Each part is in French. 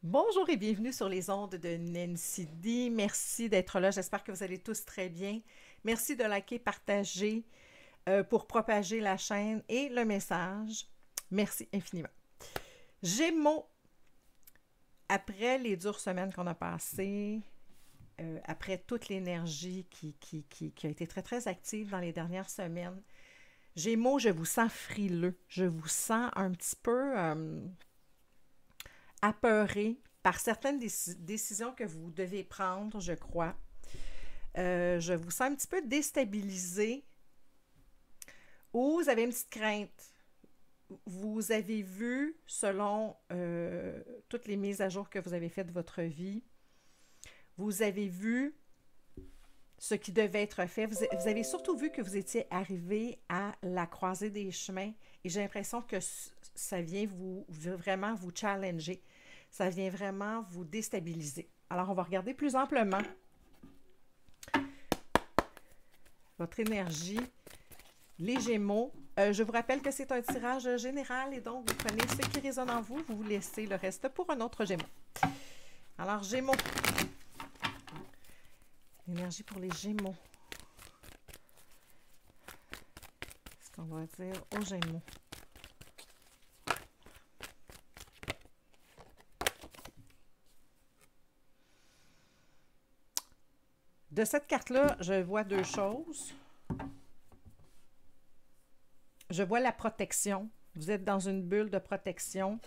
Bonjour et bienvenue sur les ondes de Nancy D. Merci d'être là. J'espère que vous allez tous très bien. Merci de liker, partager pour propager la chaîne et le message. Merci infiniment. Gémeaux, après les dures semaines qu'on a passées, après toute l'énergie qui a été très, très active dans les dernières semaines, Gémeaux, je vous sens frileux. Je vous sens un petit peu apeuré par certaines décisions que vous devez prendre, je crois. Je vous sens un petit peu déstabilisé ou vous avez une petite crainte. Vous avez vu, selon toutes les mises à jour que vous avez faites de votre vie, vous avez vu ce qui devait être fait. Vous avez surtout vu que vous étiez arrivé à la croisée des chemins et j'ai l'impression que ça vient vraiment vous challenger. Ça vient vraiment vous déstabiliser. Alors, on va regarder plus amplement votre énergie. Les Gémeaux, je vous rappelle que c'est un tirage général et donc vous prenez ce qui résonne en vous, vous laissez le reste pour un autre Gémeaux. Alors, Gémeaux. L'énergie pour les Gémeaux. Qu'est-ce qu'on va dire aux Gémeaux? De cette carte-là, je vois deux choses. Je vois la protection. Vous êtes dans une bulle de protection.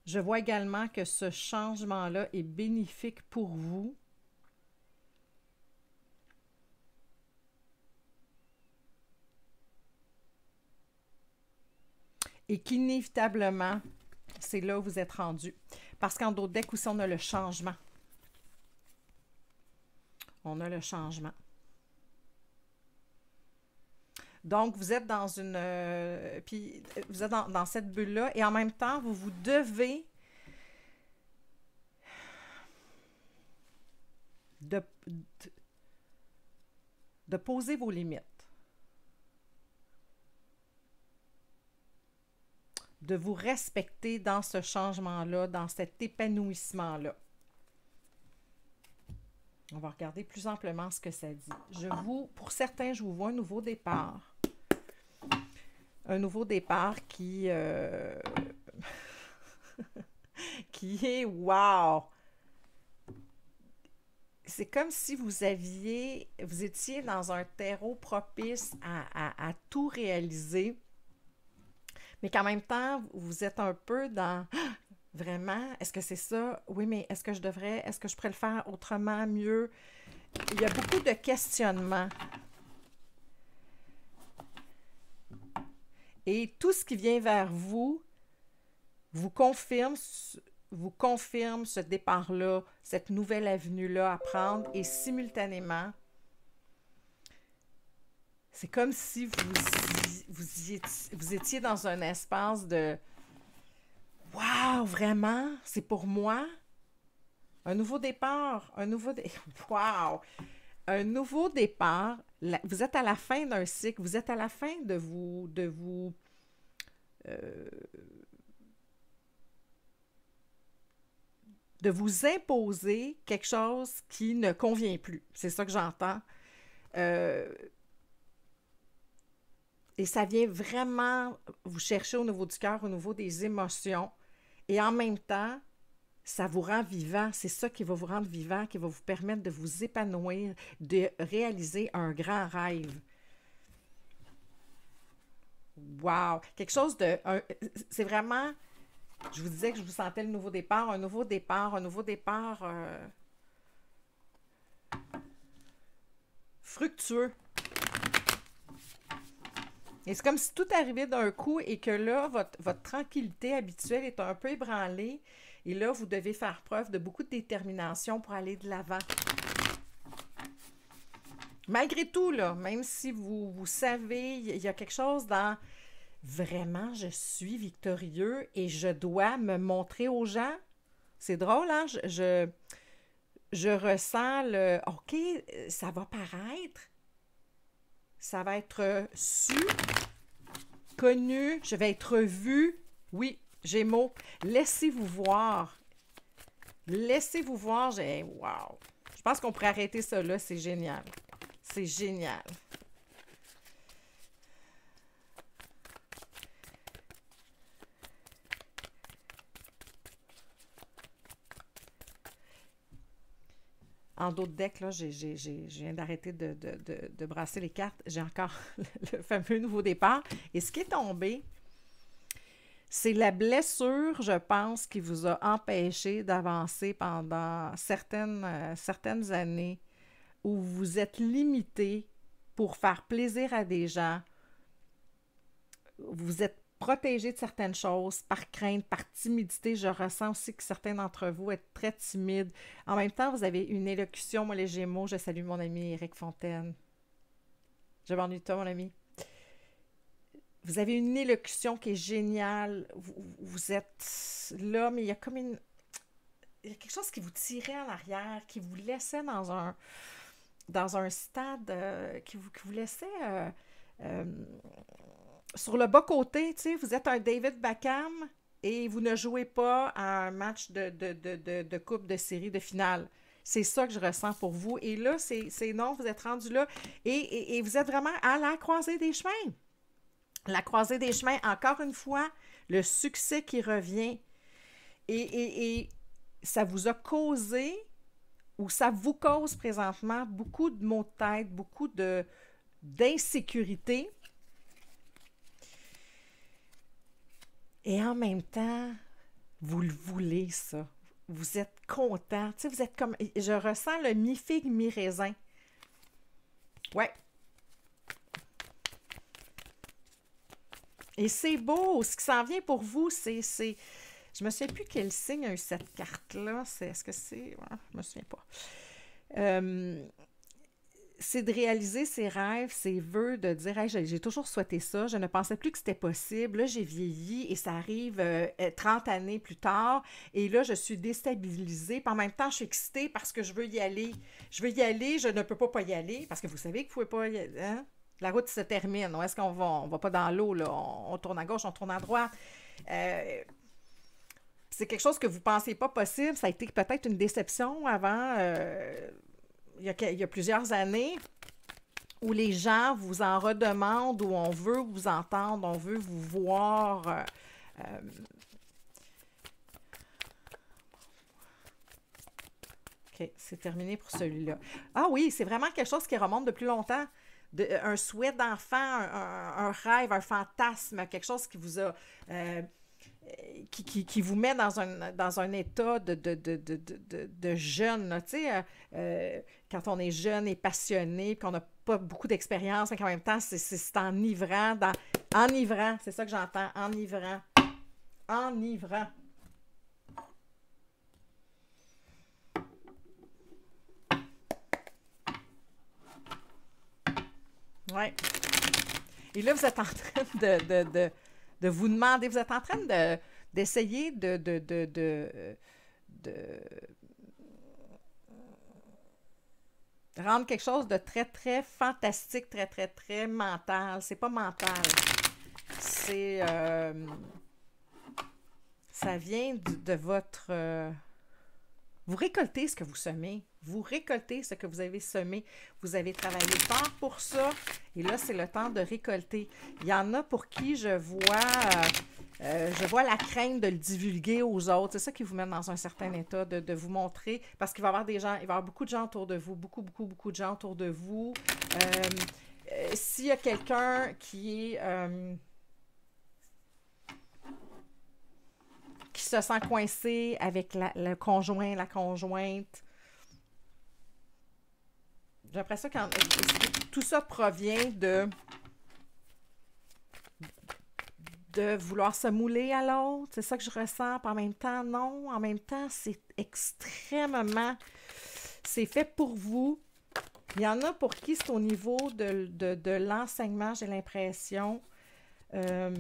Je vois également que ce changement-là est bénéfique pour vous. Et qu'inévitablement, c'est là où vous êtes rendu. Parce qu'en d'autres decks aussi, on a le changement. On a le changement. Donc, vous êtes dans une... puis, vous êtes dans cette bulle-là et en même temps, vous devez de poser vos limites. De vous respecter dans ce changement-là, dans cet épanouissement-là. On va regarder plus amplement ce que ça dit. Pour certains, je vous vois un nouveau départ. Un nouveau départ qui est wow! C'est comme si vous étiez dans un terreau propice à tout réaliser, mais qu'en même temps, vous êtes un peu dans vraiment, est-ce que c'est ça? Oui, mais est-ce que je pourrais le faire autrement, mieux? Il y a beaucoup de questionnements. Et tout ce qui vient vers vous vous confirme ce départ-là, cette nouvelle avenue-là à prendre et simultanément, c'est comme si vous étiez dans un espace de « Wow, vraiment? C'est pour moi? » Un nouveau départ, wow! Un nouveau départ, vous êtes à la fin d'un cycle, vous êtes à la fin de vous imposer quelque chose qui ne convient plus. C'est ça que j'entends. Et ça vient vraiment vous chercher au niveau du cœur, au niveau des émotions. Et en même temps, ça vous rend vivant. C'est ça qui va vous rendre vivant, qui va vous permettre de vous épanouir, de réaliser un grand rêve. Wow! Quelque chose de... c'est vraiment... Je vous disais que je vous sentais le nouveau départ, un nouveau départ fructueux. Et c'est comme si tout arrivait d'un coup et que là, votre tranquillité habituelle est un peu ébranlée. Et là, vous devez faire preuve de beaucoup de détermination pour aller de l'avant. Malgré tout, là, même si vous savez, il y a quelque chose dans vraiment, je suis victorieux et je dois me montrer aux gens. C'est drôle, hein? Je ressens le OK, ça va paraître, ça va être su, connu, je vais être vu. Oui, Gémeaux, laissez-vous voir. Laissez-vous voir. Wow! Je pense qu'on pourrait arrêter ça là, c'est génial. C'est génial. En d'autres decks, là, je viens d'arrêter de brasser les cartes. J'ai encore le fameux nouveau départ. Et ce qui est tombé, c'est la blessure, je pense, qui vous a empêché d'avancer pendant certaines années où vous êtes limité pour faire plaisir à des gens. Vous êtes protégé de certaines choses par crainte, par timidité. Je ressens aussi que certains d'entre vous êtes très timides. En même temps, vous avez une élocution. Moi, les Gémeaux, je salue mon ami Éric Fontaine. Je m'ennuie de toi, mon ami. Vous avez une élocution qui est géniale. Vous êtes là, mais il y a comme une... Il y a quelque chose qui vous tirait en arrière, qui vous laissait dans un stade, qui vous laissait... sur le bas-côté, tu sais, vous êtes un David Beckham et vous ne jouez pas à un match de coupe, de série, de finale. C'est ça que je ressens pour vous. Et là, c'est non, vous êtes rendu là et vous êtes vraiment à la croisée des chemins. La croisée des chemins, encore une fois, le succès qui revient et ça vous a causé ou ça vous cause présentement beaucoup de maux de tête, beaucoup d'insécurité. Et en même temps, vous le voulez, ça. Vous êtes content. Tu sais, vous êtes comme... Je ressens le mi-figue, mi-raisin. Ouais. Et c'est beau. Ce qui s'en vient pour vous, c'est... Je me souviens plus quel signe a eu cette carte-là. Est-ce que c'est... Ouais, je me souviens pas. C'est de réaliser ses rêves, ses vœux, de dire hey, j'ai toujours souhaité ça, je ne pensais plus que c'était possible, là j'ai vieilli et ça arrive 30 années plus tard et là je suis déstabilisée, puis en même temps je suis excitée parce que je veux y aller, je ne peux pas y aller, parce que vous savez que vous ne pouvez pas y aller, hein? La route se termine, où est-ce qu'on va? On ne va pas dans l'eau, là. On tourne à gauche, on tourne à droite. C'est quelque chose que vous ne pensiez pas possible, ça a été peut-être une déception avant... il y a plusieurs années où les gens vous en redemandent, où on veut vous entendre, on veut vous voir. OK, c'est terminé pour celui-là. Ah oui, c'est vraiment quelque chose qui remonte de plus longtemps. Un souhait d'enfant, un rêve, un fantasme, quelque chose qui vous a... qui vous met dans un état de jeune. Tu sais, quand on est jeune et passionné, qu'on n'a pas beaucoup d'expérience, mais qu'en même temps, c'est enivrant. Enivrant, c'est ça que j'entends. Enivrant. Enivrant. Ouais. Et là, vous êtes en train de vous demander, vous êtes en train d'essayer de rendre quelque chose de très, très fantastique, très, très, très mental. C'est pas mental. C'est... ça vient de votre... vous récoltez ce que vous semez. Vous récoltez ce que vous avez semé. Vous avez travaillé fort pour ça. Et là, c'est le temps de récolter. Il y en a pour qui je vois la crainte de le divulguer aux autres. C'est ça qui vous met dans un certain état, de vous montrer. Parce qu'il va y avoir des gens, il va y avoir beaucoup de gens autour de vous. Beaucoup, beaucoup, beaucoup de gens autour de vous. S'il y a quelqu'un qui est... qui se sent coincé avec le conjoint, la conjointe. J'ai l'impression que tout ça provient de vouloir se mouler à l'autre. C'est ça que je ressens. Puis en même temps, non. En même temps, c'est extrêmement... C'est fait pour vous. Il y en a pour qui c'est au niveau de l'enseignement, j'ai l'impression. Je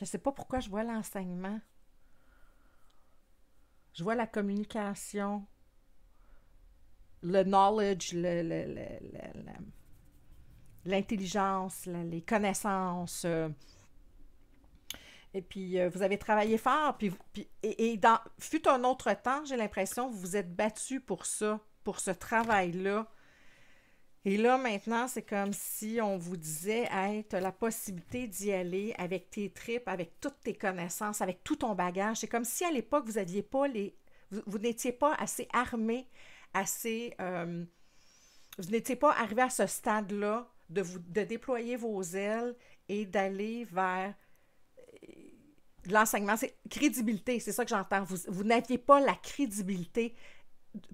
ne sais pas pourquoi je vois l'enseignement. Je vois la communication, le knowledge, l'intelligence, les connaissances. Et puis, vous avez travaillé fort. Et dans fut un autre temps, j'ai l'impression, vous vous êtes battu pour ça, pour ce travail-là. Et là, maintenant, c'est comme si on vous disait, hey, tu as la possibilité d'y aller avec tes tripes, avec toutes tes connaissances, avec tout ton bagage. C'est comme si à l'époque, vous aviez pas vous n'étiez pas assez armé, assez. Vous n'étiez pas arrivé à ce stade-là de déployer vos ailes et d'aller vers l'enseignement. C'est crédibilité, c'est ça que j'entends. Vous n'aviez pas la crédibilité.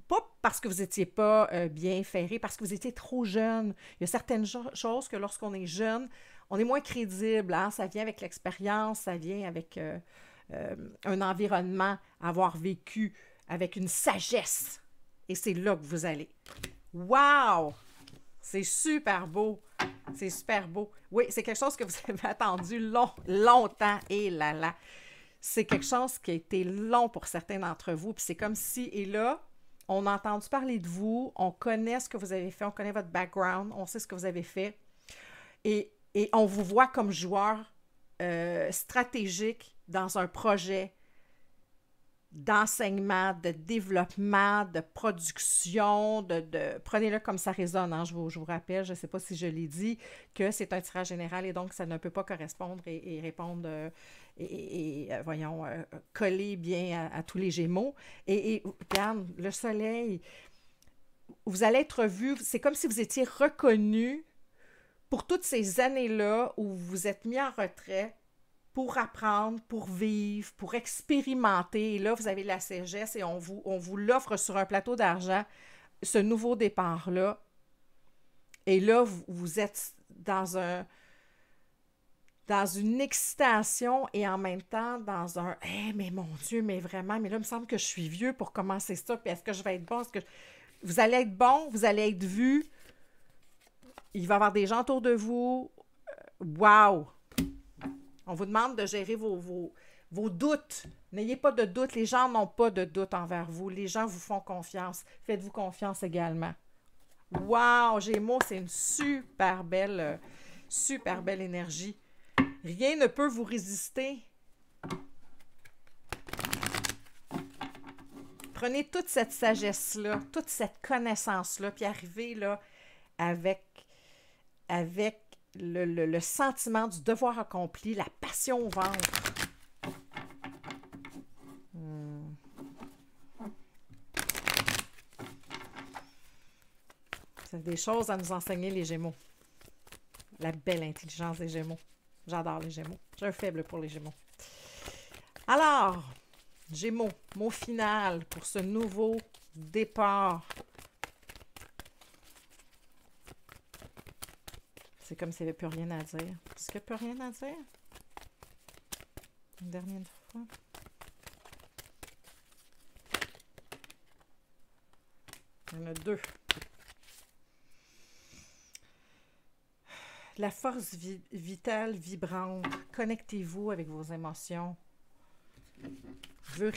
Pas parce que vous n'étiez pas bien ferré, parce que vous étiez trop jeune. Il y a certaines choses que lorsqu'on est jeune, on est moins crédible. Hein? Ça vient avec l'expérience, ça vient avec un environnement, avoir vécu, avec une sagesse. Et c'est là que vous allez. Wow! C'est super beau. C'est super beau. Oui, c'est quelque chose que vous avez attendu longtemps. Et là là. C'est quelque chose qui a été long pour certains d'entre vous. Puis c'est comme si, et là, on a entendu parler de vous, on connaît ce que vous avez fait, on connaît votre background, on sait ce que vous avez fait. Et on vous voit comme joueur stratégique dans un projet d'enseignement, de développement, de production, prenez-le comme ça résonne, hein, je vous rappelle, je ne sais pas si je l'ai dit, que c'est un tirage général et donc ça ne peut pas correspondre et répondre, coller bien à tous les Gémeaux. Et regarde, le soleil, vous allez être vu, c'est comme si vous étiez reconnu pour toutes ces années-là où vous vous êtes mis en retrait, pour apprendre, pour vivre, pour expérimenter. Et là, vous avez la sagesse et on vous l'offre sur un plateau d'argent, ce nouveau départ-là. Et là, vous êtes dans une excitation et en même temps dans un « Hey, mais mon Dieu, mais vraiment, mais là, il me semble que je suis vieux pour commencer ça, puis est-ce que je vais être bon? Est-ce que vous allez être bon, vous allez être vu, il va y avoir des gens autour de vous. Wow! On vous demande de gérer vos doutes. N'ayez pas de doute. Les gens n'ont pas de doute envers vous. Les gens vous font confiance. Faites-vous confiance également. Wow! Gémeaux, c'est une super belle énergie. Rien ne peut vous résister. Prenez toute cette sagesse-là, toute cette connaissance-là, puis arrivez là avec le sentiment du devoir accompli, la passion au ventre. C'est des choses à nous enseigner, les Gémeaux. La belle intelligence des Gémeaux. J'adore les Gémeaux. J'ai un faible pour les Gémeaux. Alors, Gémeaux, mot final pour ce nouveau départ. C'est comme s'il n'y avait plus rien à dire. Est-ce qu'il n'y a plus rien à dire? Une dernière fois. Il y en a deux. La force vitale vibrante. Connectez-vous avec vos émotions. Le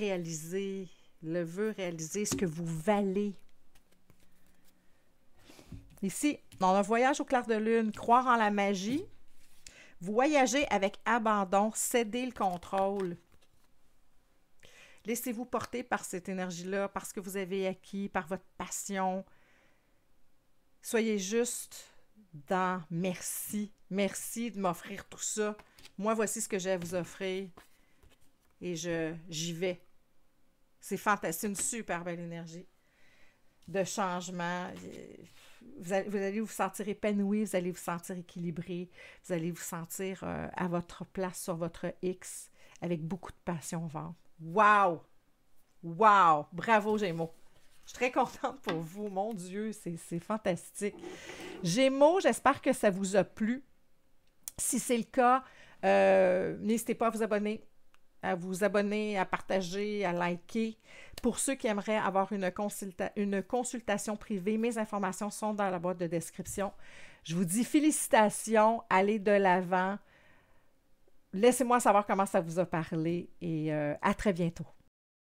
vœu réaliser ce que vous valez. Ici, dans un voyage au clair de lune, croire en la magie, vous voyagez avec abandon, cédez le contrôle. Laissez-vous porter par cette énergie-là, par ce que vous avez acquis, par votre passion. Soyez juste dans merci. Merci de m'offrir tout ça. Moi, voici ce que j'ai à vous offrir. Et j'y vais. C'est fantastique, c'est une super belle énergie de changement. Vous allez vous sentir épanoui, vous allez vous sentir équilibré, vous allez vous sentir à votre place sur votre X avec beaucoup de passion au ventre. Wow! Wow! Bravo, Gémeaux! Je suis très contente pour vous. Mon Dieu, c'est fantastique. Gémeaux, j'espère que ça vous a plu. Si c'est le cas, n'hésitez pas à vous abonner, à partager, à liker. Pour ceux qui aimeraient avoir une consultation privée, mes informations sont dans la boîte de description. Je vous dis félicitations, allez de l'avant. Laissez-moi savoir comment ça vous a parlé et à très bientôt.